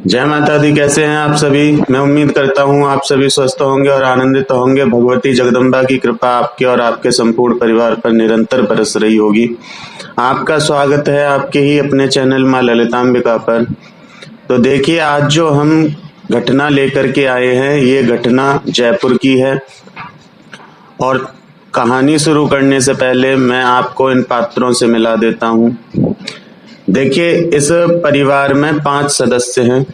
जय माता दी। कैसे हैं आप सभी? मैं उम्मीद करता हूं आप सभी स्वस्थ होंगे और आनंदित होंगे। भगवती जगदम्बा की कृपा आपके और आपके संपूर्ण परिवार पर निरंतर बरस रही होगी। आपका स्वागत है आपके ही अपने चैनल मां ललितांबिका पर। तो देखिए, आज जो हम घटना लेकर के आए हैं, ये घटना जयपुर की है। और कहानी शुरू करने से पहले मैं आपको इन पात्रों से मिला देता हूं। देखिए, इस परिवार में 5 सदस्य हैं,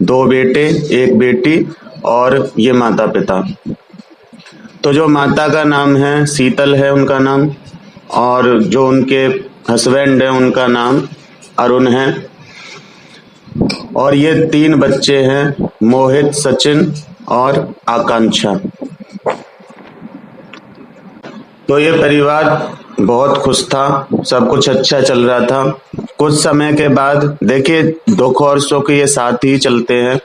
2 बेटे, 1 बेटी और ये माता पिता। तो जो माता का नाम है शीतल है उनका नाम, और जो उनके हस्बैंड है उनका नाम अरुण है। और ये 3 बच्चे हैं, मोहित, सचिन और आकांक्षा। तो ये परिवार बहुत खुश था, सब कुछ अच्छा चल रहा था। कुछ समय के बाद देखिए, दुख और सुख ये साथ ही चलते हैं,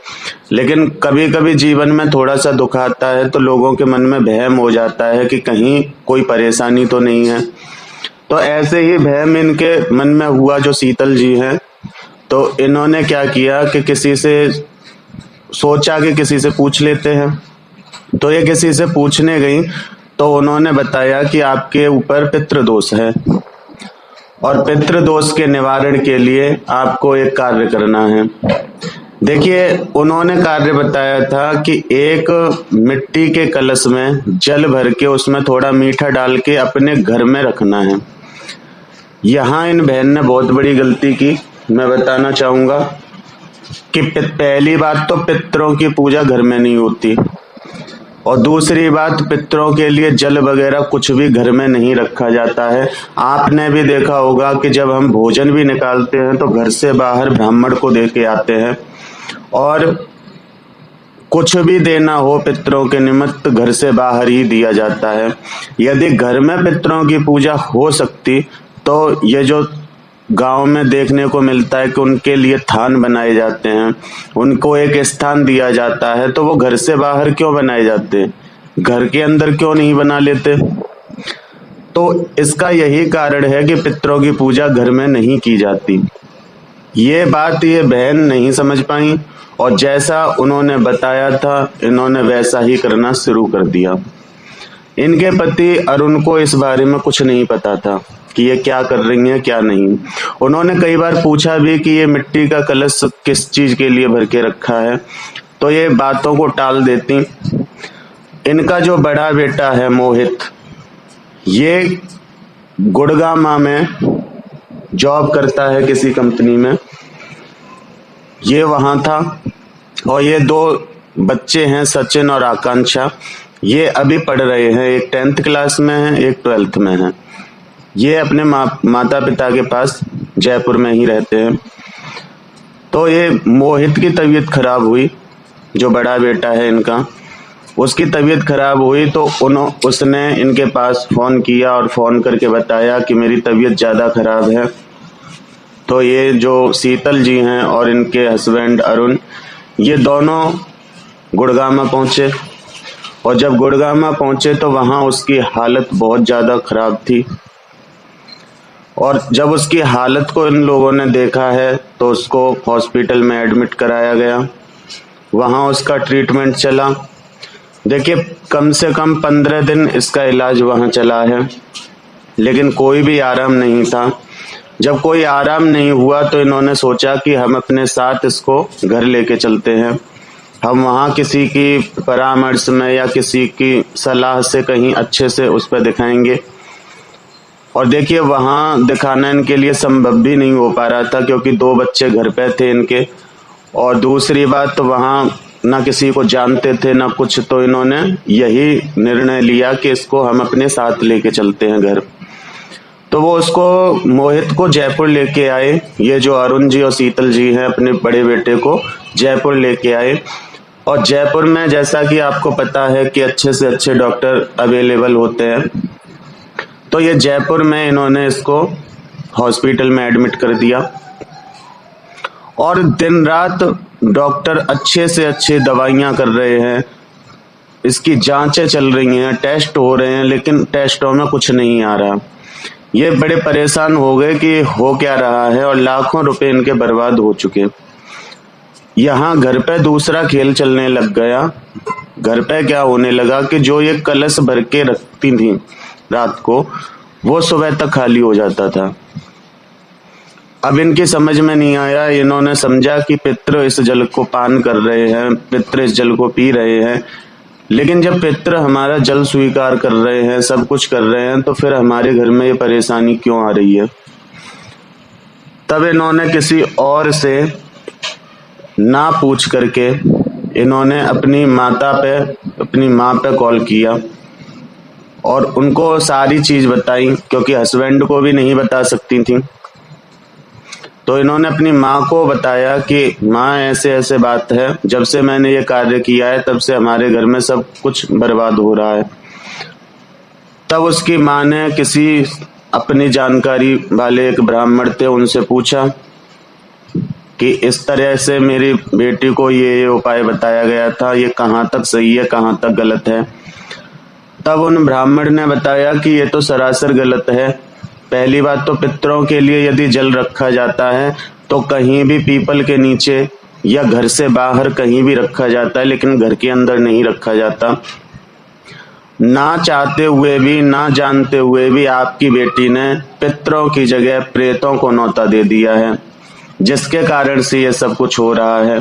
लेकिन कभी कभी जीवन में थोड़ा सा दुख आता है तो लोगों के मन में वहम हो जाता है कि कहीं कोई परेशानी तो नहीं है। तो ऐसे ही वहम इनके मन में हुआ, जो शीतल जी हैं। तो इन्होंने क्या किया कि किसी से सोचा कि किसी से पूछ लेते हैं। तो ये किसी से पूछने गई तो उन्होंने बताया कि आपके ऊपर पितृदोष है और पितृदोष के निवारण के लिए आपको एक कार्य करना है। देखिए, उन्होंने कार्य बताया था कि एक मिट्टी के कलश में जल भर के उसमें थोड़ा मीठा डाल के अपने घर में रखना है। यहाँ इन बहन ने बहुत बड़ी गलती की। मैं बताना चाहूंगा कि पहली बात तो पितरों की पूजा घर में नहीं होती, और दूसरी बात, पितरों के लिए जल वगैरह कुछ भी घर में नहीं रखा जाता है। आपने भी देखा होगा कि जब हम भोजन भी निकालते हैं तो घर से बाहर ब्राह्मण को दे के आते हैं, और कुछ भी देना हो पितरों के निमित्त घर से बाहर ही दिया जाता है। यदि घर में पितरों की पूजा हो सकती तो ये जो गांव में देखने को मिलता है कि उनके लिए थान बनाए जाते हैं, उनको एक स्थान दिया जाता है, तो वो घर से बाहर क्यों बनाए जाते, घर के अंदर क्यों नहीं बना लेते? तो इसका यही कारण है कि पितरों की पूजा घर में नहीं की जाती। ये बात ये बहन नहीं समझ पाई, और जैसा उन्होंने बताया था इन्होंने वैसा ही करना शुरू कर दिया। इनके पति अरुण को इस बारे में कुछ नहीं पता था कि ये क्या कर रही हैं क्या नहीं। उन्होंने कई बार पूछा भी कि ये मिट्टी का कलश किस चीज के लिए भर के रखा है, तो ये बातों को टाल देती। इनका जो बड़ा बेटा है मोहित, ये गुड़गांव में जॉब करता है किसी कंपनी में, ये वहां था। और ये 2 बच्चे हैं, सचिन और आकांक्षा। ये अभी पढ़ रहे हैं, एक 10th क्लास में है, एक 12th में है। ये अपने माता पिता के पास जयपुर में ही रहते हैं। तो ये मोहित की तबीयत खराब हुई, जो बड़ा बेटा है इनका, उसकी तबीयत खराब हुई तो उसने इनके पास फोन किया और फोन करके बताया कि मेरी तबीयत ज्यादा खराब है। तो ये जो शीतल जी हैं और इनके हस्बैंड अरुण, ये दोनों गुड़गांव पहुंचे। और जब गुड़गांव पहुंचे तो वहां उसकी हालत बहुत ज्यादा खराब थी, और जब उसकी हालत को इन लोगों ने देखा है तो उसको हॉस्पिटल में एडमिट कराया गया। वहां उसका ट्रीटमेंट चला। देखिए, कम से कम 15 दिन इसका इलाज वहां चला है, लेकिन कोई भी आराम नहीं था। जब कोई आराम नहीं हुआ तो इन्होंने सोचा कि हम अपने साथ इसको घर लेके चलते हैं। हम वहां किसी की परामर्श में या किसी की सलाह से कहीं अच्छे से उस पर दिखाएंगे। और देखिए, वहां दिखाना इनके लिए संभव भी नहीं हो पा रहा था, क्योंकि 2 बच्चे घर पे थे इनके, और दूसरी बात तो वहां ना किसी को जानते थे ना कुछ। तो इन्होंने यही निर्णय लिया कि इसको हम अपने साथ लेके चलते हैं घर। तो वो उसको, मोहित को जयपुर लेके आए। ये जो अरुण जी और शीतल जी हैं, अपने बड़े बेटे को जयपुर लेके आए। और जयपुर में जैसा कि आपको पता है कि अच्छे से अच्छे डॉक्टर अवेलेबल होते हैं, तो ये जयपुर में इन्होंने इसको हॉस्पिटल में एडमिट कर दिया। और दिन रात डॉक्टर अच्छे से अच्छे दवाइयां कर रहे हैं, इसकी जांचें चल रही हैं, टेस्ट हो रहे हैं, लेकिन टेस्टों में कुछ नहीं आ रहा। ये बड़े परेशान हो गए कि हो क्या रहा है, और लाखों रुपए इनके बर्बाद हो चुके। यहाँ घर पे दूसरा खेल चलने लग गया। घर पे क्या होने लगा कि जो ये कलश भर के रखती थी रात को, वो सुबह तक खाली हो जाता था। अब इनकी समझ में नहीं आया, इन्होंने समझा कि पितृ इस जल को पान कर रहे हैं, पितृ इस जल को पी रहे हैं, लेकिन जब पितृ हमारा जल स्वीकार कर रहे हैं, सब कुछ कर रहे हैं, तो फिर हमारे घर में ये परेशानी क्यों आ रही है। तब इन्होंने किसी और से ना पूछ करके इन्होंने अपनी माँ पे कॉल किया और उनको सारी चीज बताई, क्योंकि हस्बैंड को भी नहीं बता सकती थी। तो इन्होंने अपनी माँ को बताया कि माँ ऐसे ऐसे बात है, जब से मैंने ये कार्य किया है तब से हमारे घर में सब कुछ बर्बाद हो रहा है। तब उसकी माँ ने किसी अपनी जानकारी वाले एक ब्राह्मण थे, उनसे पूछा कि इस तरह से मेरी बेटी को ये उपाय बताया गया था, ये कहाँ तक सही है, कहाँ तक गलत है। तब उन ब्राह्मण ने बताया कि ये तो सरासर गलत है। पहली बात तो पितरों के लिए यदि जल रखा जाता है तो कहीं भी पीपल के नीचे या घर से बाहर कहीं भी रखा जाता है, लेकिन घर के अंदर नहीं रखा जाता। ना चाहते हुए भी, ना जानते हुए भी आपकी बेटी ने पितरों की जगह प्रेतों को न्योता दे दिया है, जिसके कारण से ये सब कुछ हो रहा है।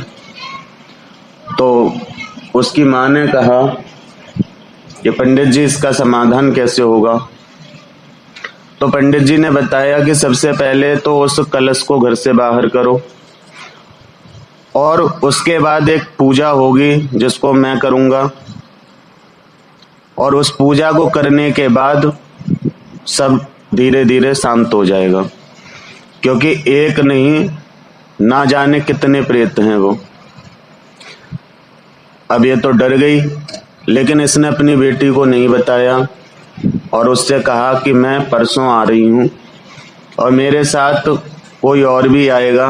तो उसकी माँ ने कहा कि पंडित जी इसका समाधान कैसे होगा। तो पंडित जी ने बताया कि सबसे पहले तो उस कलश को घर से बाहर करो और उसके बाद एक पूजा होगी जिसको मैं करूंगा, और उस पूजा को करने के बाद सब धीरे धीरे शांत हो जाएगा, क्योंकि एक नहीं ना जाने कितने प्रेत हैं वो। अब ये तो डर गई, लेकिन इसने अपनी बेटी को नहीं बताया और उससे कहा कि मैं परसों आ रही हूँ और मेरे साथ कोई और भी आएगा,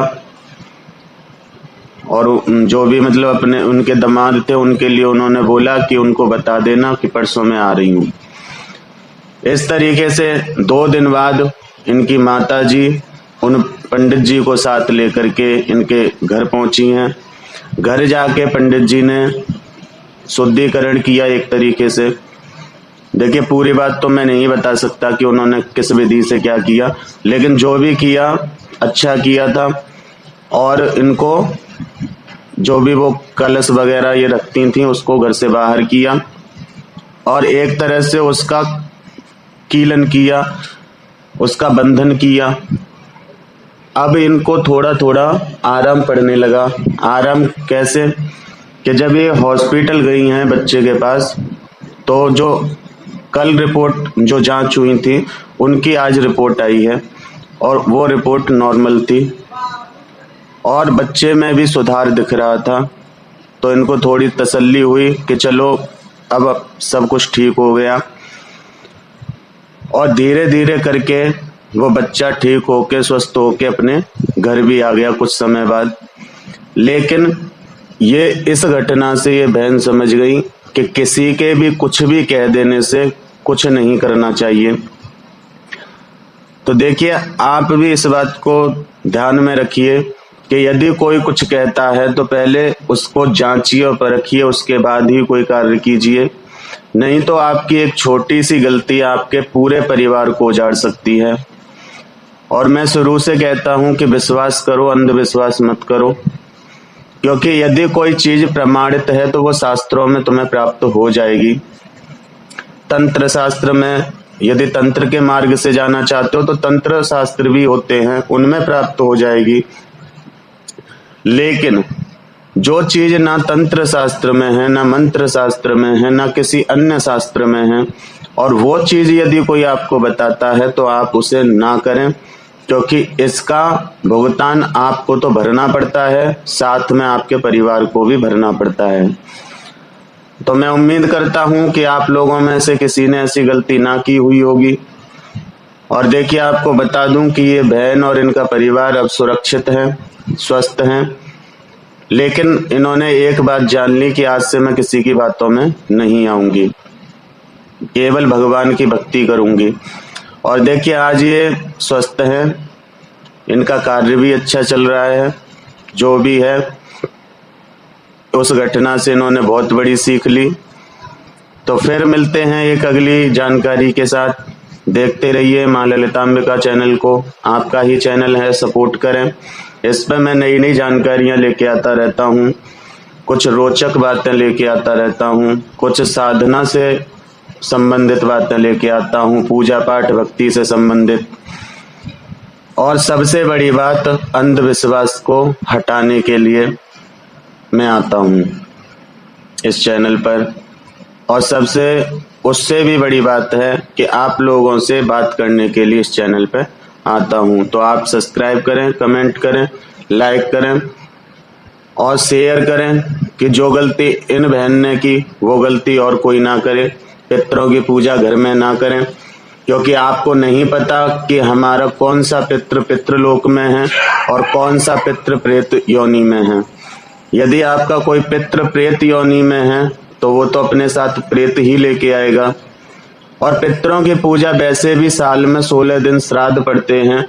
और जो भी मतलब अपने उनके दामाद थे उनके लिए उन्होंने बोला कि उनको बता देना कि परसों मैं आ रही हूँ। इस तरीके से 2 दिन बाद इनकी माता जी उन पंडित जी को साथ लेकर के इनके घर पहुंची हैं। घर जाके पंडित जी ने शुद्धिकरण किया एक तरीके से। देखिए, पूरी बात तो मैं नहीं बता सकता कि उन्होंने किस विधि से क्या किया, लेकिन जो भी किया अच्छा किया था। और इनको जो भी वो कलश वगैरह ये रखती थी उसको घर से बाहर किया और एक तरह से उसका कीलन किया, उसका बंधन किया। अब इनको थोड़ा थोड़ा आराम पड़ने लगा। आराम कैसे कि जब ये हॉस्पिटल गई हैं बच्चे के पास, तो जो कल रिपोर्ट जो जांच हुई थी उनकी आज रिपोर्ट आई है और वो रिपोर्ट नॉर्मल थी और बच्चे में भी सुधार दिख रहा था। तो इनको थोड़ी तसल्ली हुई कि चलो अब सब कुछ ठीक हो गया, और धीरे धीरे करके वो बच्चा ठीक होके स्वस्थ होके अपने घर भी आ गया कुछ समय बाद। लेकिन ये इस घटना से ये बहन समझ गई कि किसी के भी कुछ भी कह देने से कुछ नहीं करना चाहिए। तो देखिए, आप भी इस बात को ध्यान में रखिए कि यदि कोई कुछ कहता है तो पहले उसको जांचिए और परखिए, उसके बाद ही कोई कार्य कीजिए। नहीं तो आपकी एक छोटी सी गलती आपके पूरे परिवार को उजाड़ सकती है। और मैं शुरू से कहता हूं कि विश्वास करो, अंधविश्वास मत करो, क्योंकि यदि कोई चीज प्रमाणित है तो वो शास्त्रों में तुम्हें प्राप्त हो जाएगी। तंत्र शास्त्र में यदि तंत्र के मार्ग से जाना चाहते हो तो तंत्र शास्त्र भी होते हैं, उनमें प्राप्त हो जाएगी। लेकिन जो चीज ना तंत्र शास्त्र में है, ना मंत्र शास्त्र में है, ना किसी अन्य शास्त्र में है, और वो चीज यदि कोई आपको बताता है तो आप उसे ना करें, क्योंकि इसका भुगतान आपको तो भरना पड़ता है, साथ में आपके परिवार को भी भरना पड़ता है। तो मैं उम्मीद करता हूं कि आप लोगों में से किसी ने ऐसी गलती ना की हुई होगी। और देखिए, आपको बता दूं कि ये बहन और इनका परिवार अब सुरक्षित है, स्वस्थ हैं, लेकिन इन्होंने एक बात जान ली कि आज से मैं किसी की बातों में नहीं आऊंगी, केवल भगवान की भक्ति करूंगी। और देखिए, आज ये स्वस्थ हैं, इनका कार्य भी अच्छा चल रहा है, जो भी है। उस घटना से इन्होंने बहुत बड़ी सीख ली। तो फिर मिलते हैं एक अगली जानकारी के साथ। देखते रहिए माँ ललितांबिका चैनल को, आपका ही चैनल है, सपोर्ट करें। इस पर मैं नई नई जानकारियां लेके आता रहता हूँ, कुछ रोचक बातें लेके आता रहता हूँ, कुछ साधना से संबंधित बातें लेके आता हूँ, पूजा पाठ भक्ति से संबंधित, और सबसे बड़ी बात अंधविश्वास को हटाने के लिए मैं आता हूँ इस चैनल पर। और उससे भी बड़ी बात है कि आप लोगों से बात करने के लिए इस चैनल पे आता हूँ। तो आप सब्सक्राइब करें, कमेंट करें, लाइक करें और शेयर करें कि जो गलती इन बहन ने की वो गलती और कोई ना करे। पितरों की पूजा घर में ना करें, क्योंकि आपको नहीं पता कि हमारा कौन सा पितृ पितृलोक में है और कौन सा पितृ प्रेत योनि में है। यदि आपका कोई पितृ प्रेत योनि में है तो वो तो अपने साथ प्रेत ही लेके आएगा। और पितरों की पूजा वैसे भी साल में 16 दिन श्राद्ध पड़ते हैं,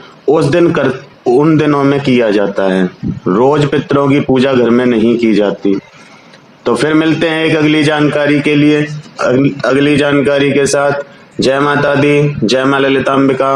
उन दिनों में किया जाता है। रोज पितरों की पूजा घर में नहीं की जाती। तो फिर मिलते हैं एक अगली जानकारी के लिए, अगली जानकारी के साथ। जय माता दी, जय माँ ललितांबिका।